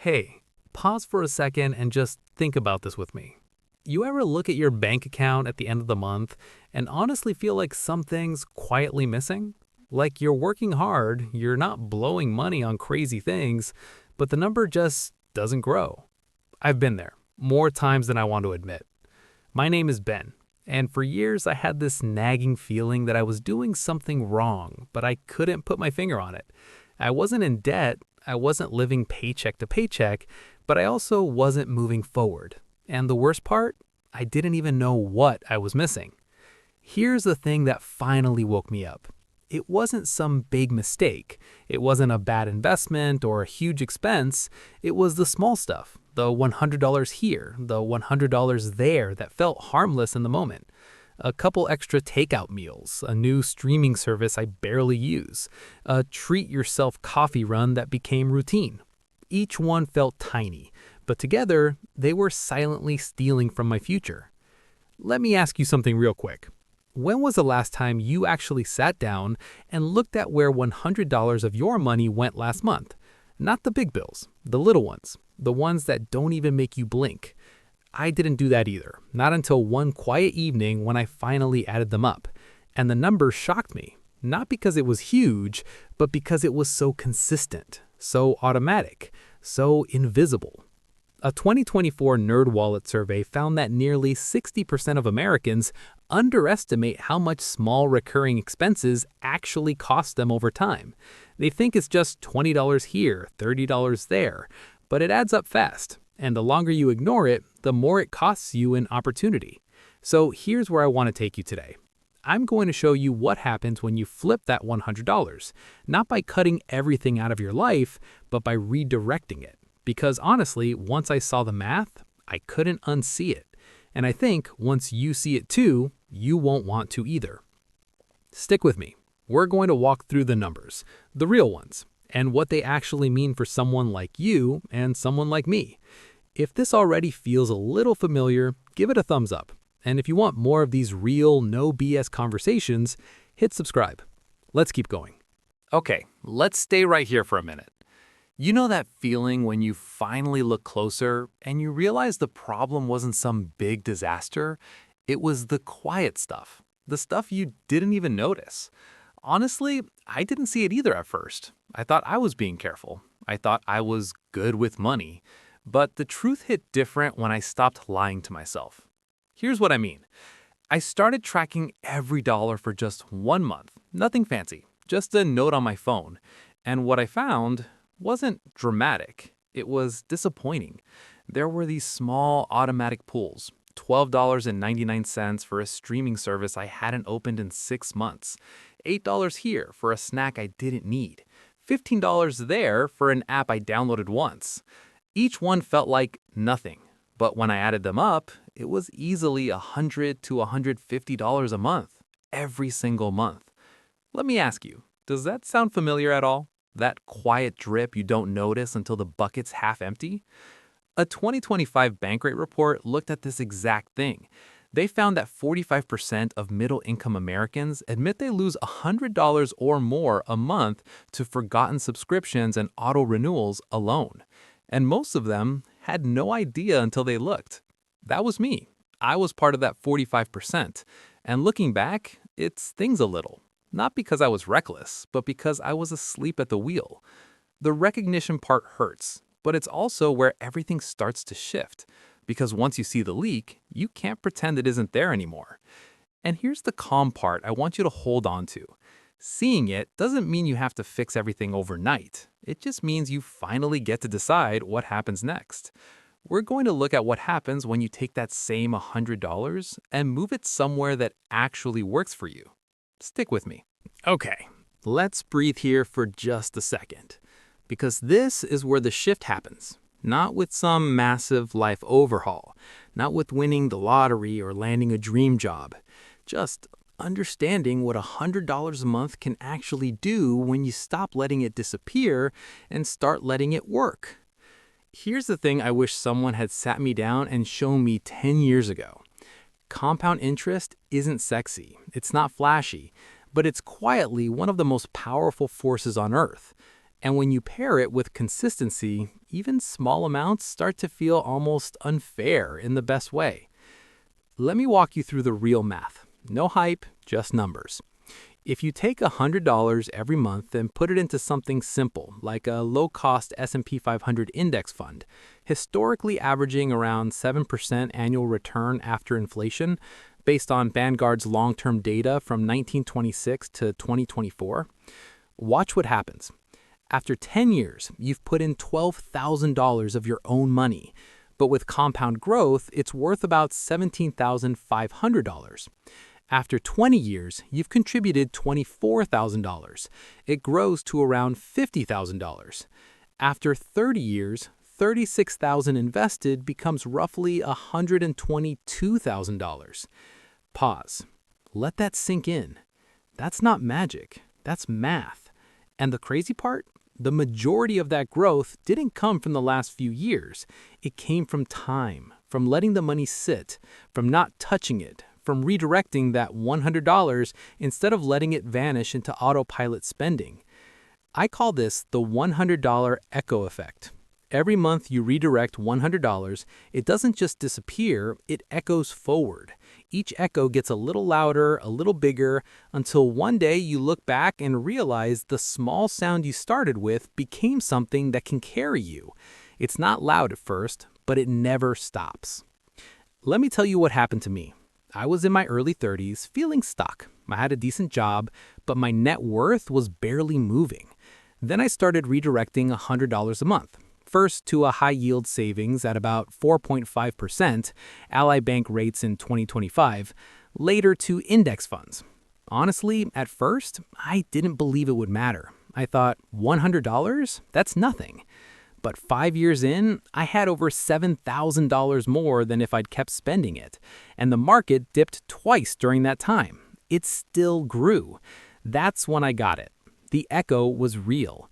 Hey, pause for a second and just think about this with me. You ever look at your bank account at the end of the month and honestly feel like something's quietly missing? Like you're working hard, you're not blowing money on crazy things, but the number just doesn't grow. I've been there, more times than I want to admit. My name is Ben, and for years I had this nagging feeling that I was doing something wrong, but I couldn't put my finger on it. I wasn't in debt, I wasn't living paycheck to paycheck, but I also wasn't moving forward. And the worst part, I didn't even know what I was missing. Here's the thing that finally woke me up. It wasn't some big mistake. It wasn't a bad investment or a huge expense. It was the small stuff, the $100 here, the $100 there that felt harmless in the moment. A couple extra takeout meals, a new streaming service I barely use, a treat yourself coffee run that became routine. Each one felt tiny, but together they were silently stealing from my future. Let me ask you something real quick. When was the last time you actually sat down and looked at where $100 of your money went last month? Not the big bills, the little ones, the ones that don't even make you blink. I didn't do that either, not until one quiet evening when I finally added them up. And the number shocked me, not because it was huge, but because it was so consistent, so automatic, so invisible. A 2024 NerdWallet survey found that nearly 60% of Americans underestimate how much small recurring expenses actually cost them over time. They think it's just $20 here, $30 there, but it adds up fast. And the longer you ignore it, the more it costs you in opportunity. So here's where I want to take you today. I'm going to show you what happens when you flip that $100, not by cutting everything out of your life, but by redirecting it. Because honestly, once I saw the math, I couldn't unsee it. And I think once you see it too, you won't want to either. Stick with me. We're going to walk through the numbers, the real ones, and what they actually mean for someone like you and someone like me. If this already feels a little familiar, give it a thumbs up. And if you want more of these real, no BS conversations, hit subscribe. Let's keep going. Okay, let's stay right here for a minute. You know that feeling when you finally look closer and you realize the problem wasn't some big disaster? It was the quiet stuff, the stuff you didn't even notice. Honestly, I didn't see it either at first. I thought I was being careful. I thought I was good with money. But the truth hit different when I stopped lying to myself. Here's what I mean. I started tracking every dollar for just 1 month. Nothing fancy, just a note on my phone. And what I found wasn't dramatic. It was disappointing. There were these small automatic pulls. $12.99 for a streaming service I hadn't opened in 6 months. $8 here for a snack I didn't need. $15 there for an app I downloaded once. Each one felt like nothing, but when I added them up, it was easily $100 to $150 a month, every single month. Let me ask you, does that sound familiar at all? That quiet drip you don't notice until the bucket's half empty? A 2025 Bankrate report looked at this exact thing. They found that 45% of middle-income Americans admit they lose $100 or more a month to forgotten subscriptions and auto-renewals alone. And most of them had no idea until they looked. That was me. I was part of that 45%. And looking back, it stings a little. Not because I was reckless, but because I was asleep at the wheel. The recognition part hurts, but it's also where everything starts to shift. Because once you see the leak, you can't pretend it isn't there anymore. And here's the calm part I want you to hold on to. Seeing it doesn't mean you have to fix everything overnight. It just means you finally get to decide what happens next. We're going to look at what happens when you take that same $100 and move it somewhere that actually works for you. Stick with me. Okay, let's breathe here for just a second. Because this is where the shift happens. Not with some massive life overhaul. Not with winning the lottery or landing a dream job. Just understanding what $100 a month can actually do when you stop letting it disappear and start letting it work. Here's the thing I wish someone had sat me down and shown me 10 years ago. Compound interest isn't sexy, it's not flashy, but it's quietly one of the most powerful forces on earth. And when you pair it with consistency, even small amounts start to feel almost unfair in the best way. Let me walk you through the real math. No hype, just numbers. If you take $100 every month and put it into something simple, like a low-cost S&P 500 index fund, historically averaging around 7% annual return after inflation, based on Vanguard's long-term data from 1926 to 2024, watch what happens. After 10 years, you've put in $12,000 of your own money, but with compound growth, it's worth about $17,500. After 20 years, you've contributed $24,000. It grows to around $50,000. After 30 years, $36,000 invested becomes roughly $122,000. Pause. Let that sink in. That's not magic. That's math. And the crazy part? The majority of that growth didn't come from the last few years. It came from time, from letting the money sit, from not touching it, from redirecting that $100 instead of letting it vanish into autopilot spending. I call this the $100 echo effect. Every month you redirect $100, it doesn't just disappear, it echoes forward. Each echo gets a little louder, a little bigger, until one day you look back and realize the small sound you started with became something that can carry you. It's not loud at first, but it never stops. Let me tell you what happened to me. I was in my early 30s, feeling stuck. I had a decent job, but my net worth was barely moving. Then I started redirecting $100 a month. First to a high-yield savings at about 4.5%, Ally Bank rates in 2025, later to index funds. Honestly, at first, I didn't believe it would matter. I thought, $100? That's nothing. But 5 years in, I had over $7,000 more than if I'd kept spending it. And the market dipped twice during that time. It still grew. That's when I got it. The echo was real.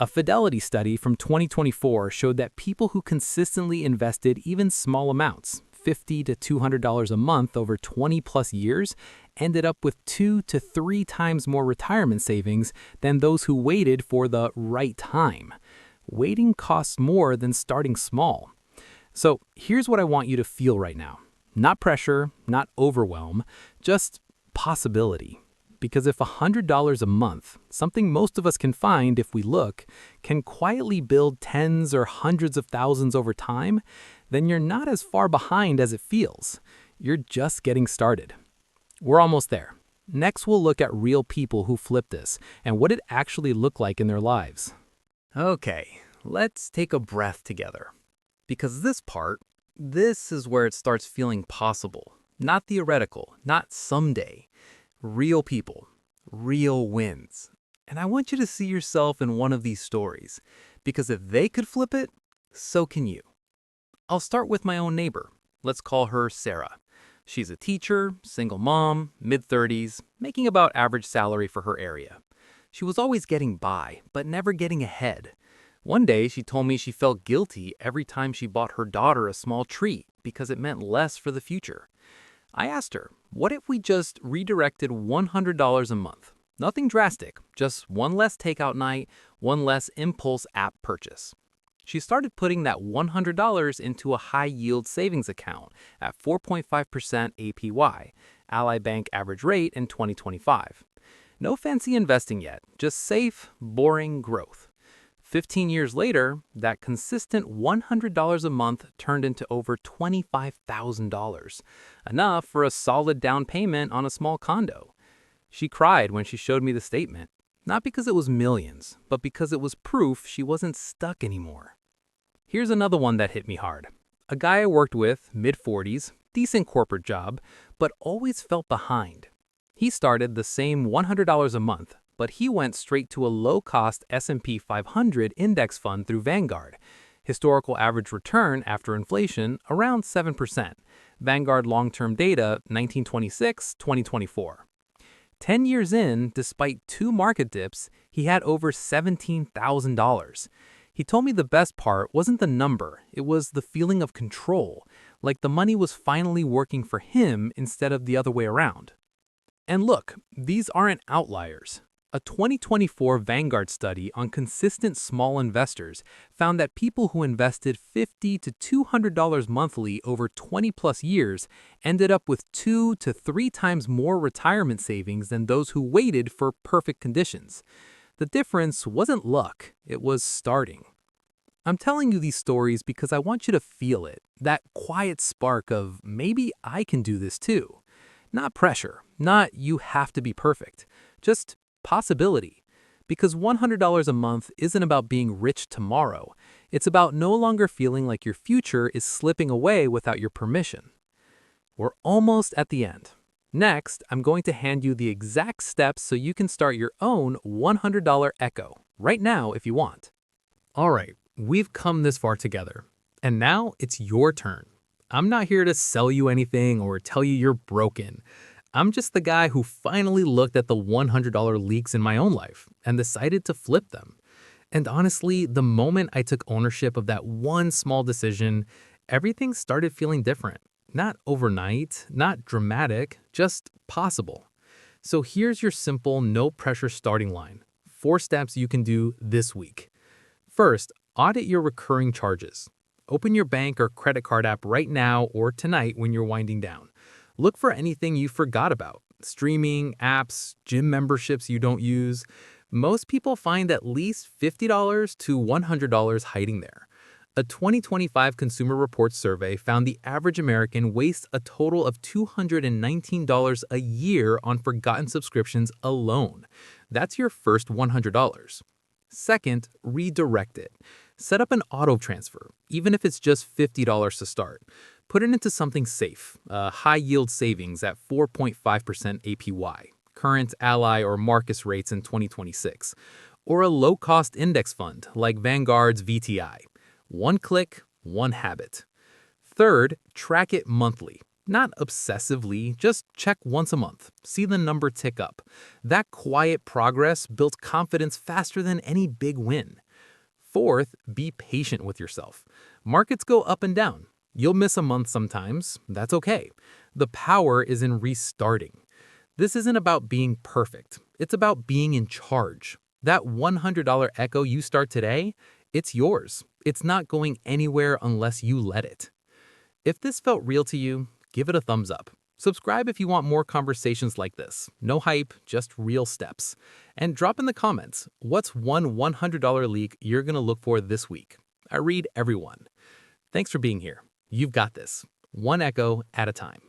A Fidelity study from 2024 showed that people who consistently invested even small amounts, $50 to $200 a month over 20 plus years, ended up with 2 to 3 times more retirement savings than those who waited for the right time. Waiting costs more than starting small. So here's what I want you to feel right now. Not pressure, not overwhelm, just possibility. Because if $100 a month, something most of us can find if we look, can quietly build tens or hundreds of thousands over time, then you're not as far behind as it feels. You're just getting started. We're almost there. Next, we'll look at real people who flipped this and what it actually looked like in their lives. Okay, let's take a breath together. Because this is where it starts feeling possible. Not theoretical, not someday. Real people, real wins. And I want you to see yourself in one of these stories, because if they could flip it, so can you. I'll start with my own neighbor. Let's call her Sarah. She's a teacher, single mom, mid-30s, making about average salary for her area. She was always getting by, but never getting ahead. One day, she told me she felt guilty every time she bought her daughter a small treat because it meant less for the future. I asked her, what if we just redirected $100 a month? Nothing drastic, just one less takeout night, one less impulse app purchase. She started putting that $100 into a high-yield savings account at 4.5% APY, Ally Bank average rate in 2025. No fancy investing yet, just safe, boring growth. 15 years later, that consistent $100 a month turned into over $25,000, enough for a solid down payment on a small condo. She cried when she showed me the statement, not because it was millions, but because it was proof she wasn't stuck anymore. Here's another one that hit me hard. A guy I worked with, mid-40s, decent corporate job, but always felt behind. He started the same $100 a month, but he went straight to a low-cost S&P 500 index fund through Vanguard. Historical average return after inflation, around 7%. Vanguard long-term data, 1926-2024. 10 years in, despite 2 market dips, he had over $17,000. He told me the best part wasn't the number, it was the feeling of control, like the money was finally working for him instead of the other way around. And look, these aren't outliers. A 2024 Vanguard study on consistent small investors found that people who invested $50 to $200 monthly over 20 plus years ended up with 2 to 3 times more retirement savings than those who waited for perfect conditions. The difference wasn't luck, it was starting. I'm telling you these stories because I want you to feel it, that quiet spark of maybe I can do this too. Not pressure, not you have to be perfect, just possibility. Because $100 a month isn't about being rich tomorrow. It's about no longer feeling like your future is slipping away without your permission. We're almost at the end. Next, I'm going to hand you the exact steps so you can start your own $100 Echo right now if you want. All right, we've come this far together, and now it's your turn. I'm not here to sell you anything or tell you you're broken. I'm just the guy who finally looked at the $100 leaks in my own life and decided to flip them. And honestly, the moment I took ownership of that one small decision, everything started feeling different. Not overnight, not dramatic, just possible. So here's your simple, no pressure starting line. 4 steps you can do this week. First, audit your recurring charges. Open your bank or credit card app right now or tonight when you're winding down. Look for anything you forgot about. Streaming, apps, gym memberships you don't use. Most people find at least $50 to $100 hiding there. A 2025 Consumer Reports survey found the average American wastes a total of $219 a year on forgotten subscriptions alone. That's your first $100. Second, redirect it. Set up an auto transfer, even if it's just $50 to start. Put it into something safe, high-yield savings at 4.5% APY, current Ally or Marcus rates in 2026, or a low-cost index fund like Vanguard's VTI. One click, one habit. Third, track it monthly. Not obsessively, just check once a month. See the number tick up. That quiet progress builds confidence faster than any big win. Fourth, be patient with yourself. Markets go up and down. You'll miss a month sometimes. That's okay. The power is in restarting. This isn't about being perfect. It's about being in charge. That $100 Echo you start today, it's yours. It's not going anywhere unless you let it. If this felt real to you, give it a thumbs up. Subscribe if you want more conversations like this. No hype, just real steps. And drop in the comments, what's one $100 leak you're going to look for this week? I read every one. Thanks for being here. You've got this. One Echo at a time.